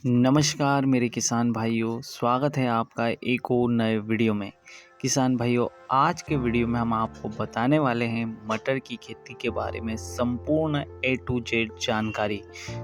नमस्कार मेरे किसान भाइयों, स्वागत है आपका एक और नए वीडियो में। किसान भाइयों, आज के वीडियो में हम आपको बताने वाले हैं मटर की खेती के बारे में संपूर्ण A to Z जानकारी।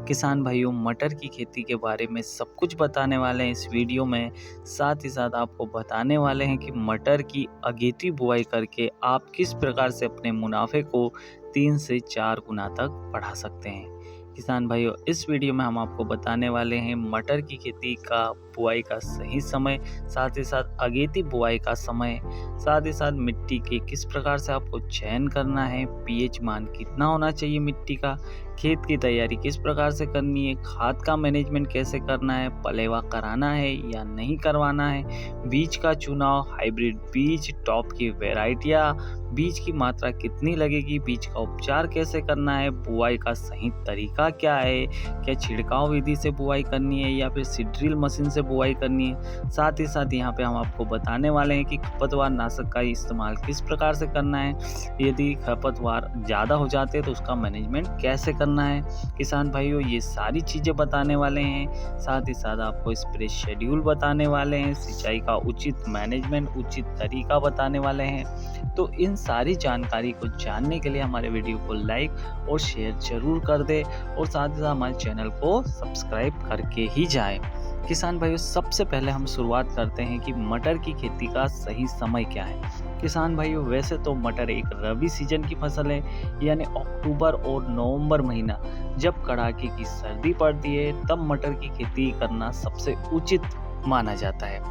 किसान भाइयों, मटर की खेती के बारे में सब कुछ बताने वाले हैं इस वीडियो में। साथ ही साथ आपको बताने वाले हैं कि मटर की अगेती बुआई करके आप किस प्रकार से अपने मुनाफे को 3 से 4 गुना तक बढ़ा सकते हैं। किसान भाइयों, इस वीडियो में हम आपको बताने वाले हैं मटर की खेती का बुआई का सही समय, साथ ही साथ अगेती बुआई का समय, साथ ही साथ मिट्टी के किस प्रकार से आपको चयन करना है, पीएच मान कितना होना चाहिए मिट्टी का, खेत की तैयारी किस प्रकार से करनी है, खाद का मैनेजमेंट कैसे करना है, पलेवा कराना है या नहीं करवाना है, बीज का चुनाव, हाइब्रिड बीज, टॉप की वेराइटियाँ, बीज की मात्रा कितनी लगेगी, बीज का उपचार कैसे करना है, बुआई का सही तरीका क्या है, क्या छिड़काव विधि से बुआई करनी है या फिर सीड ड्रिल मशीन से बुआई करनी है। साथ ही साथ यहाँ पे हम आपको बताने वाले हैं कि खरपतवार नाशक का इस्तेमाल किस प्रकार से करना है, यदि खरपतवार ज़्यादा हो जाते हैं तो उसका मैनेजमेंट कैसे करना है। किसान भाइयों, ये सारी चीज़ें बताने वाले हैं। साथ ही साथ आपको स्प्रे शेड्यूल बताने वाले हैं, सिंचाई का उचित मैनेजमेंट, उचित तरीका बताने वाले हैं। तो इन सारी जानकारी को जानने के लिए हमारे वीडियो को लाइक और शेयर जरूर कर दे और साथ ही साथ हमारे चैनल को सब्सक्राइब करके ही जाएं। किसान भाइयों, सबसे पहले हम शुरुआत करते हैं कि मटर की खेती का सही समय क्या है। किसान भाइयों, वैसे तो मटर एक रबी सीजन की फसल है, यानी अक्टूबर और नवंबर महीना जब कड़ाके की सर्दी पड़ती है तब मटर की खेती करना सबसे उचित माना जाता है।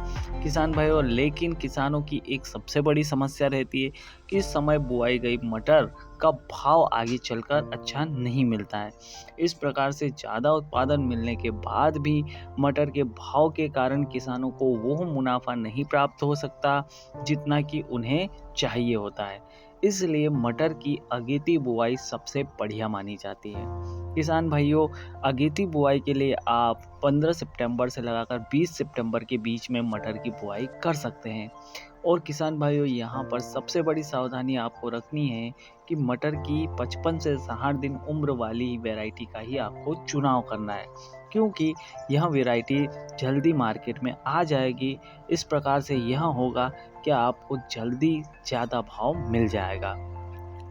किसान भाइयों, लेकिन किसानों की एक सबसे बड़ी समस्या रहती है कि इस समय बुआई गई मटर का भाव आगे चलकर अच्छा नहीं मिलता है। इस प्रकार से ज़्यादा उत्पादन मिलने के बाद भी मटर के भाव के कारण किसानों को वो मुनाफा नहीं प्राप्त हो सकता जितना कि उन्हें चाहिए होता है। इसलिए मटर की अगेती बुआई सबसे बढ़िया मानी जाती है। किसान भाइयों, अगेती बुआई के लिए आप 15 सितंबर से लगाकर 20 सितंबर के बीच में मटर की बुआई कर सकते हैं। और किसान भाइयों, यहाँ पर सबसे बड़ी सावधानी आपको रखनी है कि मटर की 55 से 60 दिन उम्र वाली वैरायटी का ही आपको चुनाव करना है, क्योंकि यह वैरायटी जल्दी मार्केट में आ जाएगी। इस प्रकार से यह होगा कि आपको जल्दी ज़्यादा भाव मिल जाएगा।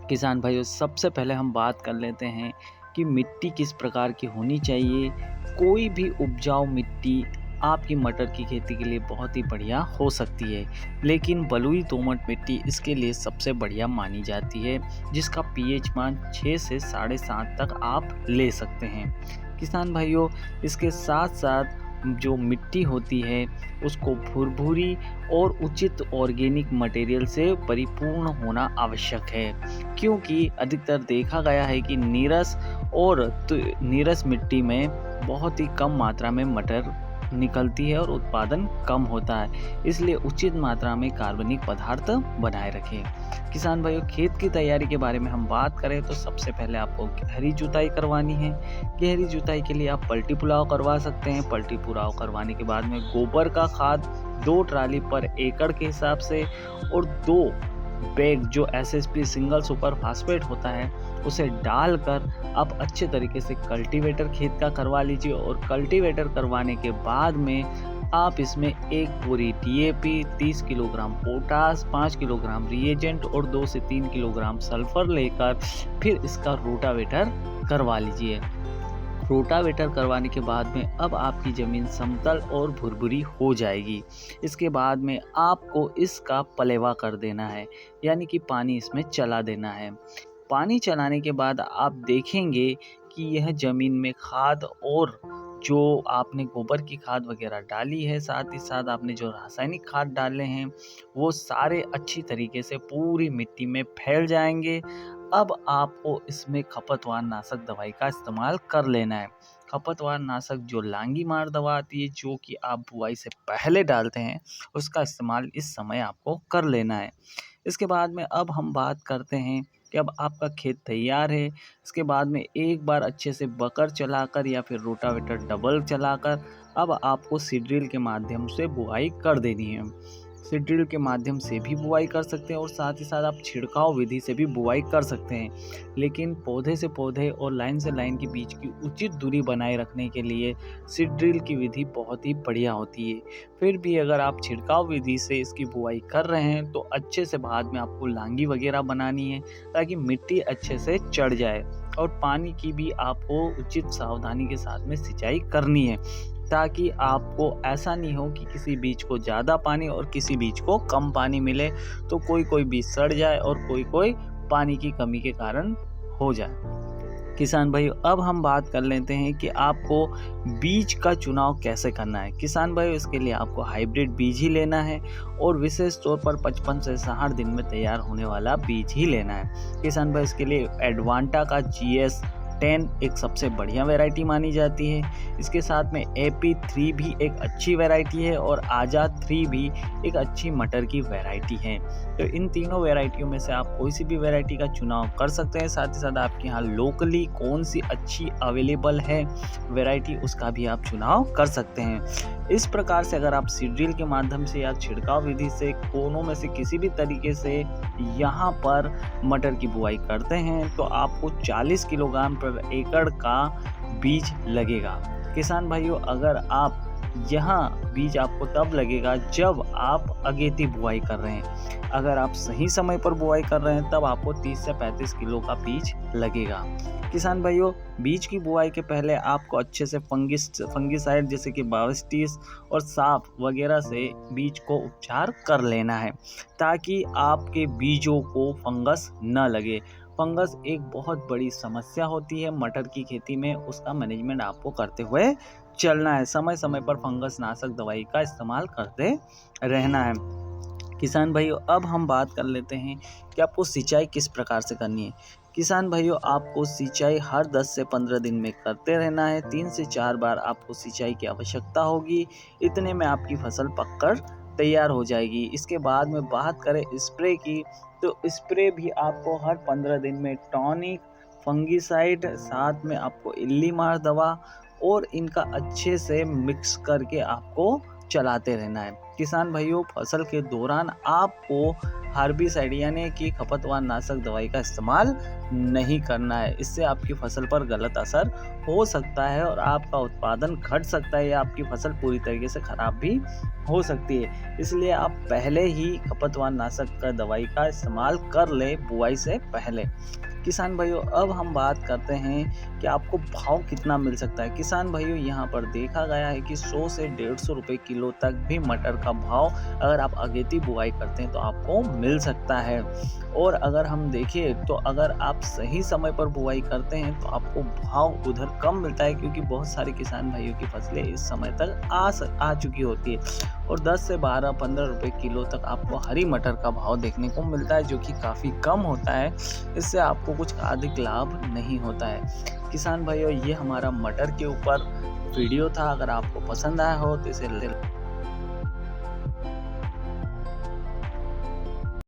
किसान भाइयों, सबसे पहले हम बात कर लेते हैं कि मिट्टी किस प्रकार की होनी चाहिए। कोई भी उपजाऊ मिट्टी आपकी मटर की खेती के लिए बहुत ही बढ़िया हो सकती है, लेकिन बलुई दोमट मिट्टी इसके लिए सबसे बढ़िया मानी जाती है, जिसका पीएच मान 6 से 7.5 तक आप ले सकते हैं। किसान भाइयों, इसके साथ साथ जो मिट्टी होती है उसको भुरभुरी और उचित ऑर्गेनिक मटेरियल से परिपूर्ण होना आवश्यक है, क्योंकि अधिकतर देखा गया है कि नीरस मिट्टी में बहुत ही कम मात्रा में मटर निकलती है और उत्पादन कम होता है। इसलिए उचित मात्रा में कार्बनिक पदार्थ बनाए रखें। किसान भाइयों, खेत की तैयारी के बारे में हम बात करें तो सबसे पहले आपको गहरी जुताई करवानी है। गहरी जुताई के लिए आप पलटी पुलाव करवा सकते हैं। पलटी पुलाव करवाने के बाद में गोबर का खाद 2 ट्राली पर एकड़ के हिसाब से और 2 बैग जो एसएसपी सिंगल सुपर फास्फेट होता है उसे डालकर आप अच्छे तरीके से कल्टीवेटर खेत का करवा लीजिए। और कल्टीवेटर करवाने के बाद में आप इसमें 1 बोरी DAP, 30 kilogram potash, 5 kilogram reagent और 2 से 3 किलोग्राम सल्फर लेकर फिर इसका रोटावेटर करवा लीजिए। रोटावेटर करवाने के बाद में अब आपकी ज़मीन समतल और भुरभुरी हो जाएगी। इसके बाद में आपको इसका पलेवा कर देना है, यानी कि पानी इसमें चला देना है। पानी चलाने के बाद आप देखेंगे कि यह ज़मीन में खाद और जो आपने गोबर की खाद वगैरह डाली है, साथ ही साथ आपने जो रासायनिक खाद डाले हैं, वो सारे अच्छी तरीके से पूरी मिट्टी में फैल जाएंगे। अब आपको इसमें खरपतवार नाशक दवाई का इस्तेमाल कर लेना है। खरपतवार नाशक जो लांगी मार दवा आती है, जो कि आप बुआई से पहले डालते हैं, उसका इस्तेमाल इस समय आपको कर लेना है। इसके बाद में अब हम बात करते हैं कि अब आपका खेत तैयार है। इसके बाद में एक बार अच्छे से बकर चलाकर या फिर रोटावेटर डबल चलाकर अब आपको सीड ड्रिल के माध्यम से बुआई कर देनी है। सीड ड्रिल के माध्यम से भी बुआई कर सकते हैं और साथ ही साथ आप छिड़काव विधि से भी बुआई कर सकते हैं। लेकिन पौधे से पौधे और लाइन से लाइन के बीच की उचित दूरी बनाए रखने के लिए सीड ड्रिल की विधि बहुत ही बढ़िया होती है। फिर भी अगर आप छिड़काव विधि से इसकी बुआई कर रहे हैं तो अच्छे से बाद में आपको लांगी वगैरह बनानी है ताकि मिट्टी अच्छे से चढ़ जाए, और पानी की भी आपको उचित सावधानी के साथ में सिंचाई करनी है ताकि आपको ऐसा नहीं हो कि किसी बीज को ज़्यादा पानी और किसी बीज को कम पानी मिले तो कोई बीज सड़ जाए और कोई पानी की कमी के कारण हो जाए। किसान भाइयों, अब हम बात कर लेते हैं कि आपको बीज का चुनाव कैसे करना है। किसान भाइयों, इसके लिए आपको हाइब्रिड बीज ही लेना है और विशेष तौर पर 55 से 60 दिन में तैयार होने वाला बीज ही लेना है। किसान भाई, इसके लिए एडवांटा का GS10 एक सबसे बढ़िया वैरायटी मानी जाती है। इसके साथ में AP3 भी एक अच्छी वैरायटी है और आज़ाद 3 भी एक अच्छी मटर की वैरायटी है। तो इन तीनों वैरायटियों में से आप कोई सी भी वैरायटी का चुनाव कर सकते हैं। साथ ही साथ आपके यहाँ लोकली कौन सी अच्छी अवेलेबल है वैरायटी, उसका भी आप चुनाव कर सकते हैं। इस प्रकार से अगर आप सीड ड्रिल के माध्यम से या छिड़काव विधि से कोनों में से किसी भी तरीके से यहाँ पर मटर की बुआई करते हैं तो आपको 40 किलोग्राम पर एकड़ का बीज लगेगा। किसान भाइयों, अगर आप यहाँ बीज आपको तब लगेगा जब आप अगेती बुआई कर रहे हैं। अगर आप सही समय पर बुआई कर रहे हैं तब आपको 30 से 35 किलो का बीज लगेगा। किसान भाइयों, बीज की बुआई के पहले आपको अच्छे से फंगिसाइड जैसे कि बाविस्टिस और साफ वगैरह से बीज को उपचार कर लेना है ताकि आपके बीजों को फंगस न लगे। फंगस एक बहुत बड़ी समस्या होती है मटर की खेती में, उसका मैनेजमेंट आपको करते हुए चलना है। समय समय पर फंगस नाशक दवाई का इस्तेमाल करते रहना है। किसान भाइयों, अब हम बात कर लेते हैं कि आपको सिंचाई किस प्रकार से करनी है। किसान भाइयों, आपको सिंचाई हर 10 से 15 दिन में करते रहना है। 3 से 4 बार आपको सिंचाई की आवश्यकता होगी। इतने में आपकी फसल पककर तैयार हो जाएगी। इसके बाद में बात करें स्प्रे की, तो स्प्रे भी आपको हर 15 दिन में टॉनिक, फंगिसाइड, साथ में आपको इल्लीमार दवा और इनका अच्छे से मिक्स करके आपको चलाते रहना है। किसान भाइयों, फसल के दौरान आपको हार्बिसाइड यानी कि खपतवार नाशक दवाई का इस्तेमाल नहीं करना है। इससे आपकी फसल पर गलत असर हो सकता है और आपका उत्पादन घट सकता है या आपकी फसल पूरी तरीके से खराब भी हो सकती है। इसलिए आप पहले ही खपतवार नाशक का दवाई का इस्तेमाल कर ले बुआई से पहले। किसान भाइयों, अब हम बात करते हैं कि आपको भाव कितना मिल सकता है। किसान भाइयों, यहाँ पर देखा गया है कि 100 से 150 रुपये किलो तक भी मटर का भाव अगर आप अगेती बुआई करते हैं तो आपको मिल सकता है। और अगर हम देखें तो अगर आप सही समय पर बुआई करते हैं तो आपको भाव उधर कम मिलता है, क्योंकि बहुत सारे किसान भाइयों की फसलें इस समय तक आ चुकी होती है और 10 से 12-15 रुपये किलो तक आपको हरी मटर का भाव देखने को मिलता है, जो कि काफ़ी कम होता है। इससे आपको कुछ अधिक लाभ नहीं होता है। किसान भाइयों, ये हमारा मटर के ऊपर वीडियो था। अगर आपको पसंद आया हो तो इसे